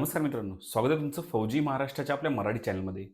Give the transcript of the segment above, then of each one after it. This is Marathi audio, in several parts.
नमस्कार मित्रांनो, स्वागत आहे तुमचं फौजी महाराष्ट्राच्या आपल्या मराठी चॅनलमध्ये.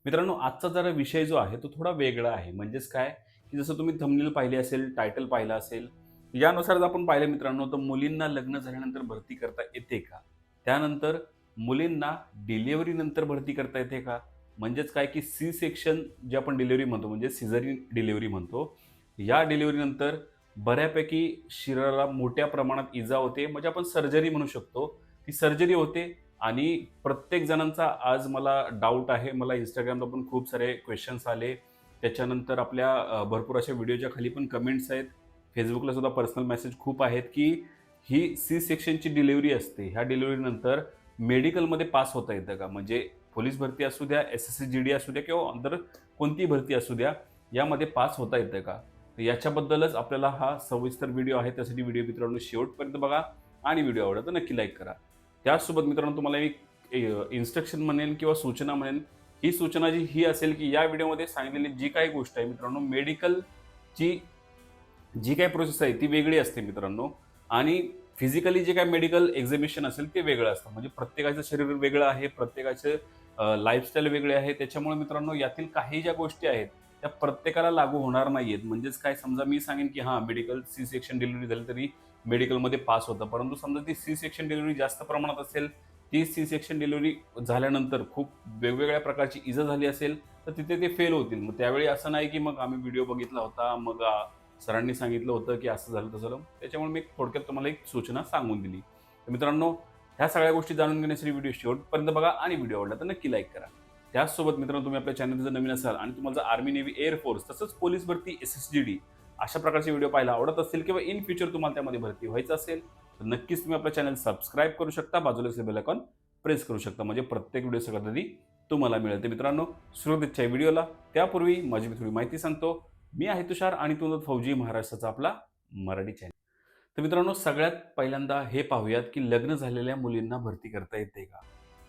मित्रांनो, आजचा जरा विषय जो आहे तो थोडा वेगळा आहे. म्हणजेच काय, की जसं तुम्ही थंबनेल पाहिली असेल, टायटल पाहिलं असेल, यानुसार जर आपण पाहिलं मित्रांनो, तर मुलींना लग्न झाल्यानंतर भरती करता येते का? त्यानंतर मुलींना डिलिव्हरीनंतर भरती करता येते का? म्हणजेच काय, की सी सेक्शन जे आपण डिलिव्हरी म्हणतो, म्हणजे सिझेरियन डिलिव्हरी म्हणतो. या डिलिव्हरीनंतर बऱ्यापैकी शरीराला मोठ्या प्रमाणात इजा होते, म्हणजे आपण सर्जरी म्हणू शकतो. ती सर्जरी होते आणि प्रत्येक जणांचा आज मला डाऊट आहे. मला Instagramला पण खूप सारे क्वेशन्स आले. त्याच्यानंतर आपल्या भरपूर अशा व्हिडिओच्या खाली पण कमेंट्स आहेत. Facebookला सुद्धा पर्सनल मेसेज खूप आहेत, की ही सी सेक्शनची डिलिव्हरी असते. ह्या डिलिव्हरीनंतर मेडिकलमध्ये पास होता येतं का? म्हणजे पोलीस भरती असू द्या, SSC-GD असू द्या किंवा अदर कोणतीही भरती असू द्या, यामध्ये पास होता येतं का? तर याच्याबद्दलच आपल्याला हा सविस्तर व्हिडिओ आहे. त्यासाठी व्हिडिओ मित्रांनो शेवटपर्यंत बघा आणि व्हिडिओ आवडला तर नक्की लाईक करा. त्याचसोबत मित्रांनो तुम्हाला एक इन्स्ट्रक्शन म्हणेन किंवा सूचना म्हणेन. ही सूचना ही असेल, की या व्हिडिओमध्ये सांगितलेली जी काही गोष्ट आहे मित्रांनो, मेडिकलची जी काही प्रोसेस आहे ती वेगळी असते मित्रांनो आणि फिजिकली जे काही मेडिकल एक्झामिनेशन असेल ते वेगळं असतं. म्हणजे प्रत्येकाचं शरीर वेगळं आहे, प्रत्येकाचं लाईफस्टाईल वेगळे आहे. त्याच्यामुळे मित्रांनो यातील काही ज्या गोष्टी आहेत, त्या प्रत्येकाला लागू होणार नाहीयेत. म्हणजेच काय समजा मी सांगेन, की हां, मेडिकल सी सेक्शन डिलिव्हरी झाली तरी मेडिकलमध्ये पास होतं. परंतु समजा ती सी सेक्शन डिलिव्हरी जास्त प्रमाणात असेल, ती सी सेक्शन डिलिव्हरी झाल्यानंतर खूप वेगवेगळ्या प्रकारची इजा झाली असेल, तर तिथे ते फेल होतील. मग त्यावेळी असं नाही, की मग आम्ही व्हिडिओ बघितला होता, मग सरांनी सांगितलं होतं, की असं झालं, तसं झालं. त्याच्यामुळे मी थोडक्यात तुम्हाला एक सूचना सांगून दिली. तर मित्रांनो, ह्या सगळ्या गोष्टी जाणून घेण्यासाठी व्हिडिओ शेवटपर्यंत बघा आणि व्हिडिओ आवडला तर नक्की लाईक करा. त्याचसोबत मित्रांनो, तुम्ही आपल्या चॅनल जर नवीन असाल आणि तुम्हाला जर आर्मी, नेव्ही, एअर फोर्स तसंच पोलीस भरती, SSGD अशा प्रकारचे व्हिडिओ पाहायला आवडत असतील किंवा इन फ्युचर तुम्हाला त्यामध्ये भरती व्हायचं असेल, तर नक्कीच तुम्ही आपलं चॅनल सबस्क्राईब करू शकता. बाजूला असलेलं बेल आयकॉन प्रेस करू शकता. म्हणजे प्रत्येक व्हिडिओ सगळ्यात आधी तुम्हाला मिळेल. तर मित्रांनो, सुरुवातीच्या व्हिडिओला त्यापूर्वी माझी मी थोडी माहिती सांगतो. मी आहे तुषार आणि तो फौजी महाराष्ट्राचा आपला मराठी चॅनल. तर मित्रांनो, सगळ्यात पहिल्यांदा हे पाहूयात, की लग्न झालेल्या मुलींना भरती करता येते का?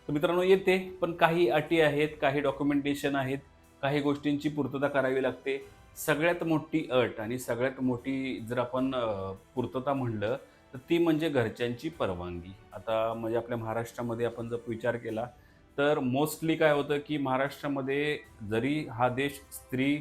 तर मित्रांनो येते, पण काही अटी आहेत, काही डॉक्युमेंटेशन आहेत, काही गोष्टींची पूर्तता करावी लागते. सगळ्यात मोठी अट आणि सगळ्यात मोठी जर आपण पूर्तता म्हणलं, तर ती म्हणजे घरच्यांची परवानगी. आता म्हणजे आपल्या महाराष्ट्रामध्ये आपण जर विचार केला, तर मोस्टली काय होतं, की महाराष्ट्रामध्ये जरी हा देश स्त्री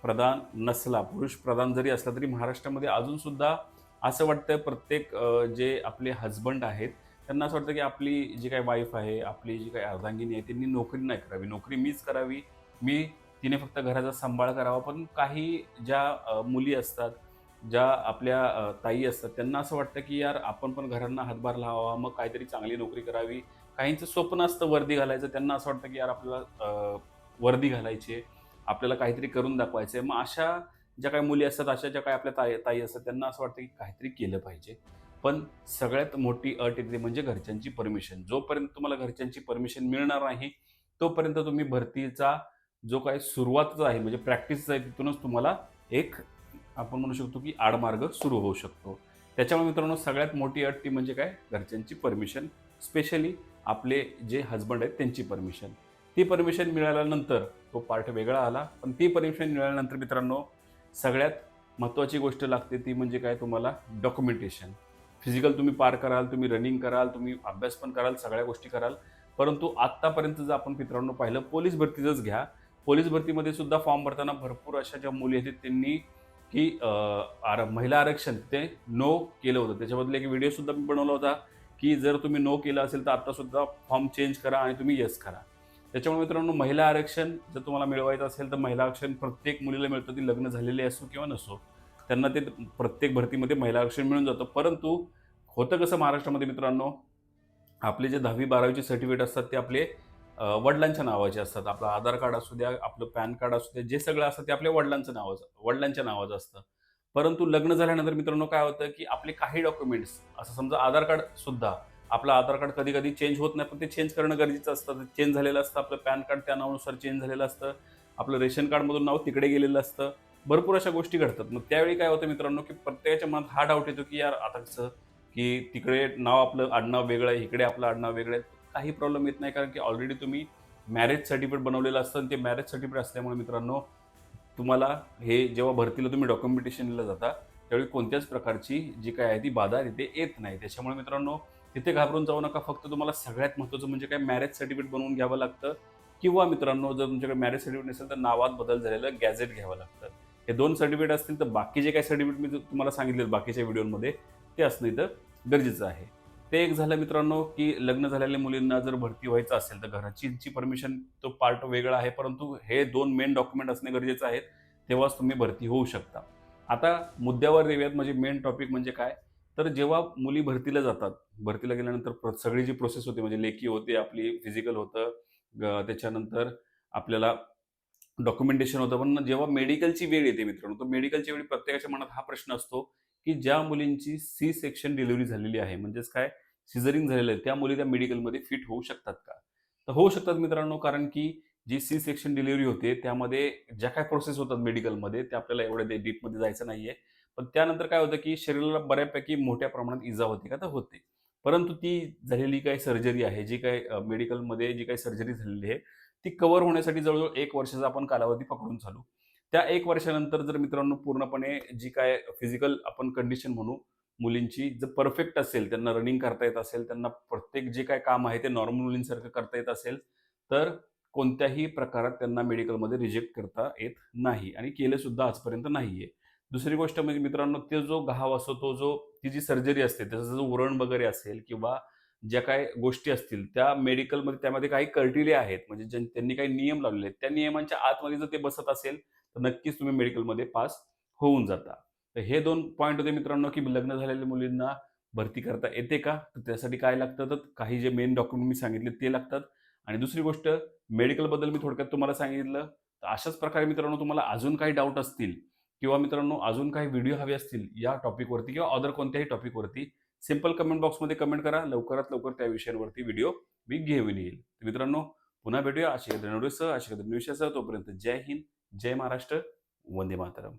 प्रधान नसला, पुरुष प्रधान जरी असला, तरी महाराष्ट्रामध्ये अजूनसुद्धा असं वाटतं प्रत्येक जे आपले हसबंड आहेत, त्यांना असं वाटतं की आपली जी काही वाईफ आहे, आपली जी काही अर्धांगिनी आहे, त्यांनी नोकरी नाही करावी. नोकरी मीच करावी. तिने फक्त घराचा सांभाळ करावा. पण काही ज्या मुली असतात, ज्या आपल्या ताई असतात, त्यांना असं वाटतं की यार आपण पण घरांना हातभार लावावा, मग काहीतरी चांगली नोकरी करावी. काहींचं स्वप्न असतं वर्दी घालायचं. त्यांना असं वाटतं की यार आपल्याला वर्दी घालायची आहे. आपल्याला काहीतरी करून दाखवायचं आहे. मग अशा ज्या काही मुली असतात, अशा ज्या काही आपल्या ताई ताई असतात, त्यांना असं वाटतं की काहीतरी केलं पाहिजे. पण सगळ्यात मोठी अट येते म्हणजे घरच्यांची परमिशन. जोपर्यंत तुम्हाला घरच्यांची परमिशन मिळणार नाही, तोपर्यंत तुम्ही भरतीचा जो काही सुरुवातच आहे म्हणजे प्रॅक्टिस आहे तिथूनच तुम्हाला एक आपण म्हणू शकतो की आडमार्ग सुरू होऊ शकतो. त्याच्यामुळे मित्रांनो सगळ्यात मोठी अट ती म्हणजे काय घरच्यांची परमिशन. स्पेशली आपले जे हसबंड आहेत त्यांची परमिशन. ती परमिशन मिळाल्यानंतर तो पार्ट वेगळा आला. पण ती परमिशन मिळाल्यानंतर मित्रांनो सगळ्यात महत्त्वाची गोष्ट लागते ती म्हणजे काय तुम्हाला डॉक्युमेंटेशन. फिजिकल तुम्ही पार कराल, तुम्ही रनिंग कराल, तुम्ही अभ्यास पण कराल, सगळ्या गोष्टी कराल. परंतु आत्तापर्यंत जर आपण मित्रांनो पाहिलं पोलीस भरतीचंच घ्या. पोलीस भरतीमध्ये सुद्धा फॉर्म भरताना भरपूर अशा ज्या मुली आहेत त्यांनी की महिला आरक्षण ते नो केलं होतं. त्याच्याबद्दल एक व्हिडिओ सुद्धा मी बनवला होता, की जर तुम्ही नो केलं असेल तर आत्तासुद्धा फॉर्म चेंज करा आणि तुम्ही येस करा. त्याच्यामुळे मित्रांनो महिला आरक्षण जर तुम्हाला मिळवायचं असेल तर महिला आरक्षण प्रत्येक मुलीला मिळतं, ती लग्न झालेली असो किंवा नसो. त्यांना ते प्रत्येक भरतीमध्ये महिला आरक्षण मिळून जातं. परंतु होतं कसं महाराष्ट्रामध्ये मित्रांनो, आपले जे 10वी-12वीचे सर्टिफिकेट असतात ते आपले वडिलांच्या नावाचे असतात. आपलं आधार कार्ड असू द्या, आपलं पॅन कार्ड असू द्या, जे सगळं असतं ते आपल्या वडिलांच्या नावाचं असतं. परंतु लग्न झाल्यानंतर मित्रांनो काय होतं, की आपले काही डॉक्युमेंट्स असं समजा आधार कार्ड सुद्धा आपलं आधार कार्ड कधी-कधी चेंज होत नाही, पण ते चेंज करणं गरजेचं असतं. चेंज झालेलं असतं. आपलं पॅन कार्ड त्या नावानुसार चेंज झालेलं असतं. आपलं रेशन कार्डमधून नाव तिकडे गेलेलं असतं. भरपूर अशा गोष्टी घडतात. मग त्यावेळी काय होतं मित्रांनो, की प्रत्येकाच्या मनात हा डाऊट येतो, की यार आता कसं, की तिकडे नाव आपलं आडनाव वेगळं आहे, इकडे आपलं आडनाव वेगळं आहे. काही प्रॉब्लेम येत नाही कारण की ऑलरेडी तुम्ही मॅरेज सर्टिफिकेट बनवलेलं असतं आणि ते मॅरेज सर्टिफिकेट असल्यामुळे मित्रांनो, तुम्हाला हे जेव्हा भरतीला तुम्ही डॉक्युमेंटेशनला जाता, त्यावेळी कोणत्याच प्रकारची जी काही आहे ती बाधा तिथे येत नाही. त्याच्यामुळे मित्रांनो, तिथे घाबरून जाऊ नका. फक्त तुम्हाला सगळ्यात महत्त्वाचं म्हणजे काय मॅरेज सर्टिफिकेट बनवून घ्यावं लागतं किंवा मित्रांनो जर तुमच्याकडे मॅरेज सर्टिफिकेट नसेल तर नावात बदल झालेलं गॅझेट घ्यावं लागतं. हे 2 सर्टिफिकेट असतील तर बाकी जे काही सर्टिफिकेट मी तुम्हाला सांगितले बाकीच्या व्हिडिओमध्ये ते असणं इथं गरजेचं आहे. ते एक झालं मित्रांनो, की लग्न झालेल्या मुलींना जर भरती व्हायचं असेल तर घराची परमिशन तो पार्ट वेगळा आहे. परंतु हे 2 मेन डॉक्युमेंट असणे गरजेचं आहे. तेव्हाच तुम्ही भरती होऊ शकता. आता मुद्द्यावर येऊयात म्हणजे मेन टॉपिक म्हणजे काय? तर जेव्हा मुली भरतीला जातात, भरतीला गेल्यानंतर सगळी जी प्रोसेस होते म्हणजे लेखी होते, आपली फिजिकल होतं, त्याच्यानंतर आपल्याला डॉक्युमेंटेशन होतं. पण जेव्हा मेडिकलची वेळ येते मित्रांनो, तर मेडिकलच्या वेळी प्रत्येकाच्या मनात हा प्रश्न असतो, की ज्या मुलींची सी सेक्शन डिलिव्हरी झालेली आहे, म्हणजेच काय सिझरिंग झालेलं आहे, त्या मुली त्या मेडिकलमध्ये फिट होऊ शकतात का? तर होऊ शकतात मित्रांनो, कारण की जी सी सेक्शन डिलिव्हरी होते, त्यामध्ये ज्या काही प्रोसेस होतात मेडिकलमध्ये, त्या आपल्याला एवढ्या डीपमध्ये जायचं नाहीये. पण त्यानंतर काय होतं, की शरीराला बऱ्यापैकी मोठ्या प्रमाणात इजा होते का? तर होते. परंतु ती झालेली काही सर्जरी आहे, जी काही मेडिकलमध्ये जी काही सर्जरी झालेली आहे, ती कव्हर होण्यासाठी जवळ-जवळ 1 वर्षाचा आपण कालावधी पकडून चालू. त्या 1 वर्षानंतर जर मित्रांनो पूर्णपणे जी काय फिजिकल आपण कंडिशन म्हणू, मुलींची जर परफेक्ट असेल, त्यांना रनिंग करता येत असेल, त्यांना प्रत्येक जे काही काम आहे ते नॉर्मल मुलींसारखं करता येत असेल, तर कोणत्याही प्रकारात त्यांना मेडिकलमध्ये रिजेक्ट करता येत नाही आणि केलं सुद्धा आजपर्यंत नाहीये. दुसरी गोष्ट म्हणजे मित्रांनो, तो जो घाव असतो, ती जी सर्जरी असते, त्याचं जो उरण वगैरे असेल किंवा ज्या काही गोष्टी असतील, त्या मेडिकलमध्ये त्यामध्ये काही क्रायटेरिया आहेत. म्हणजे त्यांनी काही नियम लावलेले आहेत. त्या नियमांच्या आतमध्ये जर ते बसत असेल, तर नक्कीच तुम्ही मेडिकलमध्ये पास होऊन जाता. तर हे 2 पॉइंट होते मित्रांनो, की लग्न झालेल्या मुलींना भरती करता येते का? तर त्यासाठी काय लागतं? तर काही जे मेन डॉक्युमेंट मी सांगितले ते लागतात. आणि दुसरी गोष्ट मेडिकलबद्दल मी थोडक्यात तुम्हाला सांगितलं. तर अशाच प्रकारे मित्रांनो तुम्हाला अजून काही डाऊट असतील किंवा मित्रांनो अजून काही व्हिडिओ हवे असतील या टॉपिकवरती किंवा अदर कोणत्याही टॉपिकवरती सिंपल कमेंट बॉक्समध्ये कमेंट करा. लवकरात लवकर त्या विषयांवरती व्हिडिओ मी घेऊन येईल. तर मित्रांनो पुन्हा भेटूया अशा एखाद्या व्हिडिओसह, अशा एखाद्या विषयासह. तोपर्यंत जय हिंद, जय महाराष्ट्र, वंदे मातरम.